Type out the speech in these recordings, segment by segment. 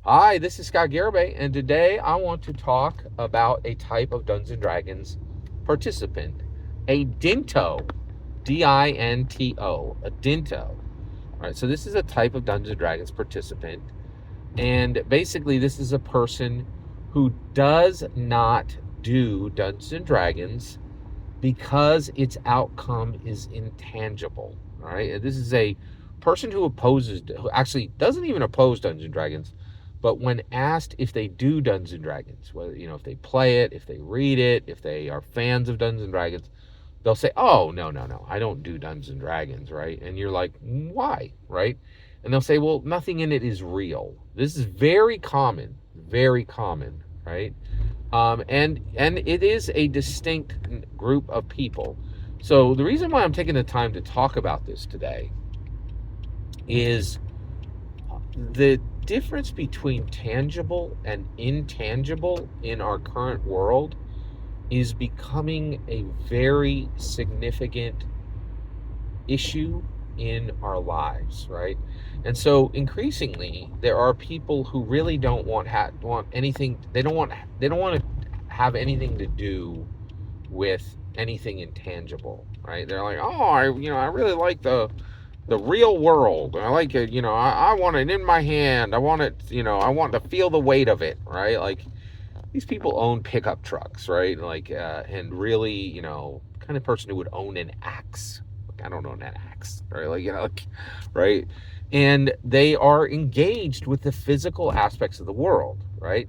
Hi, this is Scott Garibay, and today I want to talk about a type of Dungeons and Dragons participant, a Dinto, Dinto, a Dinto. All right, so this is a type of Dungeons and Dragons participant, and basically, this is a person who does not do Dungeons and Dragons because its outcome is intangible. All right, this is a person who actually doesn't even oppose Dungeons and Dragons, but when asked if they do Dungeons and Dragons, whether if they play it, if they read it, if they are fans of Dungeons and Dragons, they'll say, "Oh, no, no, no, I don't do Dungeons and Dragons," right? And you're like, "Why?" Right? And they'll say, "Well, nothing in it is real." This is very common, right? And it is a distinct group of people. So the reason why I'm taking the time to talk about this today is the difference between tangible and intangible in our current world is becoming a very significant issue in our lives, right? And so increasingly, there are people who really don't want anything. They don't want to have anything to do with anything intangible, right? They're like, oh, I really like the real world. I like it. I want it in my hand. I want it. I want to feel the weight of it, right? Like these people own pickup trucks, right? Like, and really, kind of person who would own an axe. Like, I don't own an axe, right? Like, right? And they are engaged with the physical aspects of the world, right?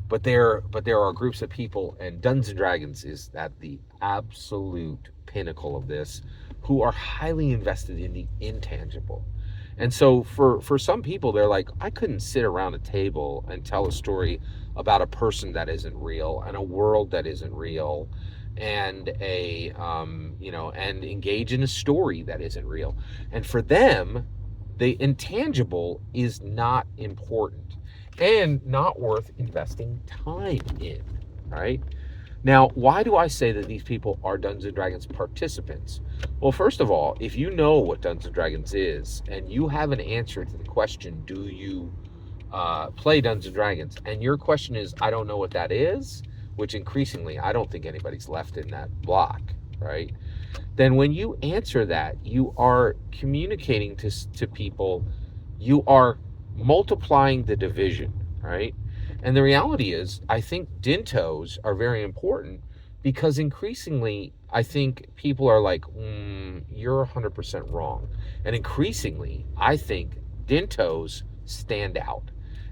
But there are groups of people, and Dungeons and Dragons is at the absolute pinnacle of this, who are highly invested in the intangible. And so for some people, they're like, I couldn't sit around a table and tell a story about a person that isn't real and a world that isn't real and and engage in a story that isn't real. And for them, the intangible is not important and not worth investing time in, right? Now, why do I say that these people are Dungeons and Dragons participants? Well, first of all, if you know what Dungeons and Dragons is and you have an answer to the question, do you play Dungeons and Dragons? And your question is, I don't know what that is, which increasingly I don't think anybody's left in that block, right? Then when you answer that, you are communicating to people, you are multiplying the division, right? And the reality is, I think dintos are very important because increasingly, I think people are like, you're 100% wrong. And increasingly, I think dintos stand out.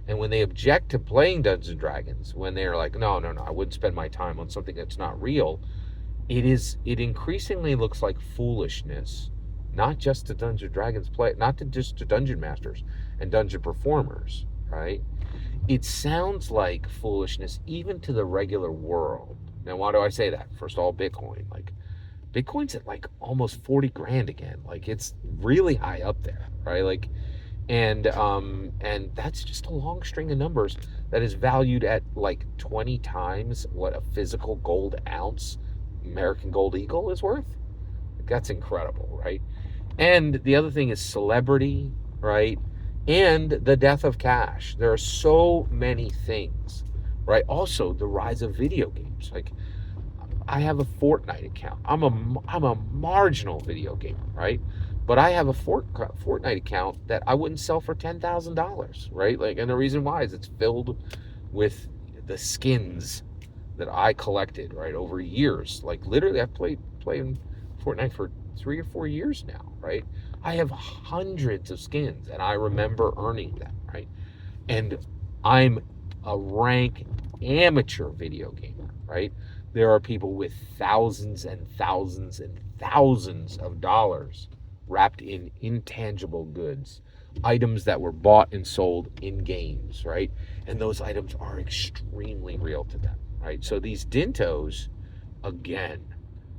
And when they object to playing Dungeons and Dragons, when they're like, no, no, no, I wouldn't spend my time on something that's not real, it increasingly looks like foolishness, not just to Dungeons and Dragons play, not to just to dungeon masters and dungeon performers, right? It sounds like foolishness even to the regular world. Now, why do I say that? First of all, Bitcoin. Like, Bitcoin's at like almost 40 grand again. Like, it's really high up there, right? Like, and that's just a long string of numbers that is valued at like 20 times what a physical gold ounce American Gold Eagle is worth. Like, that's incredible, right? And the other thing is celebrity, right? And the death of cash. There are so many things, right? Also, the rise of video games. Like, I have a Fortnite account. I'm a marginal video gamer, right? But I have a Fortnite account that I wouldn't sell for $10,000, right? Like, and the reason why is it's filled with the skins that I collected, right, over years. Like, literally, I've playing Fortnite for 3 or 4 years now, right? I have hundreds of skins, and I remember earning them, right? And I'm a rank amateur video gamer, right? There are people with thousands and thousands and thousands of dollars wrapped in intangible goods, items that were bought and sold in games, right? And those items are extremely real to them, right? So these dintos, again,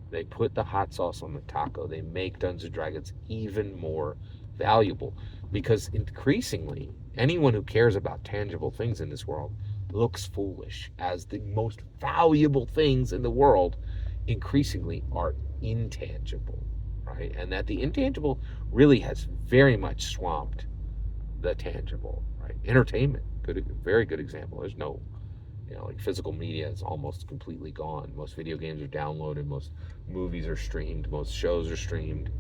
they put the hot sauce on the taco. They make Dungeons and Dragons even more valuable because increasingly, anyone who cares about tangible things in this world looks foolish, as the most valuable things in the world increasingly are intangible, right? And that the intangible really has very much swamped the tangible, right? Entertainment. very good example. There's no, like physical media is almost completely gone. Most video games are downloaded, most movies are streamed, most shows are streamed,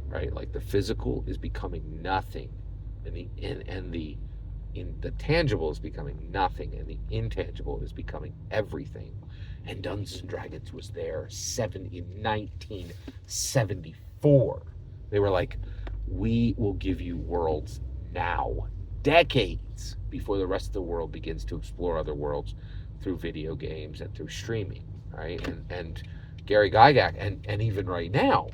right? Like the physical is becoming nothing, and the tangible is becoming nothing, and the intangible is becoming everything. And Dungeons and Dragons was there in 1974. They were like, we will give you worlds now, decades before the rest of the world begins to explore other worlds through video games and through streaming, right? And Gary Gygax, and even right now,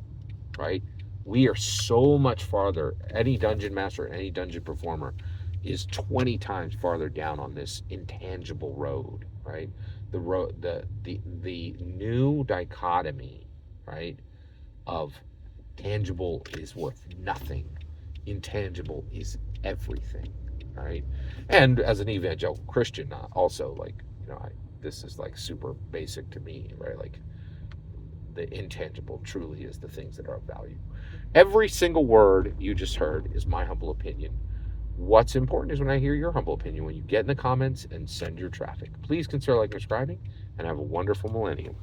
right? We are so much farther. Any dungeon master, any dungeon performer is 20 times farther down on this intangible road, right? The new dichotomy, right, of tangible is worth nothing, intangible is everything, right? And as an evangelical Christian, also, like, this is like super basic to me, right? Like, the intangible truly is the things that are of value. Every single word you just heard is my humble opinion. What's important is when I hear your humble opinion, when you get in the comments and send your traffic. Please consider liking and subscribing, and have a wonderful millennium.